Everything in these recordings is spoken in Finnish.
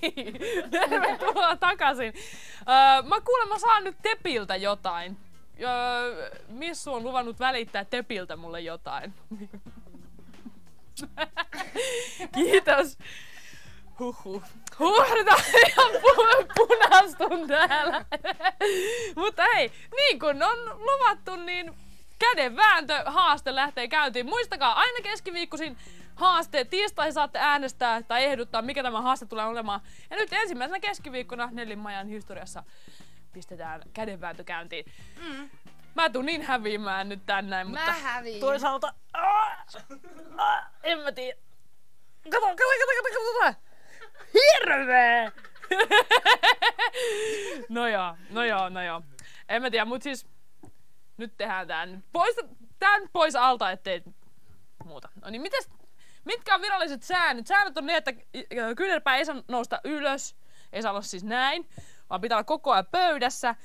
Hei! Tervetuloa takaisin. Mä kuulemma saan nyt Tepiltä jotain. Missu on luvannut välittää Tepiltä mulle jotain. Kiitos. Nyt ihan punastun täällä. Mutta hei, niin kuin on luvattu, niin kädenvääntö haaste lähtee käyntiin. Muistakaa, aina keskiviikkoisin haaste. Tiistaihin saatte äänestää tai ehdottaa, mikä tämä haaste tulee olemaan. Ja nyt ensimmäisenä keskiviikkona Nellinmajan historiassa pistetään kädenvääntö käyntiin. Mä tuun niin häviämään nyt tänään, mutta toisaalta en mä tiedä. Kato. Hirveä! No joo. En mä tiedä, mut siis nyt tehdään tän pois alta, ettei muuta. No niin, mitkä on viralliset säännöt? Säännöt on ne, että kyynärpää ei saa nousta ylös, ei saa olla siis näin, vaan pitää olla koko ajan pöydässä.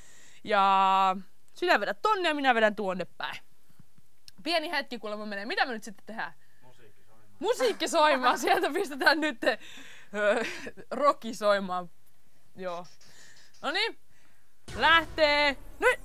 Ja sinä vedät tonne ja minä vedän tuonne päin. Pieni hetki kuulemma menee. Mitä me nyt sitten tehdään? Musiikki soimaan. Sieltä pistetään nyt rocki soimaan. Joo. Noniin. Lähtee. Nyt.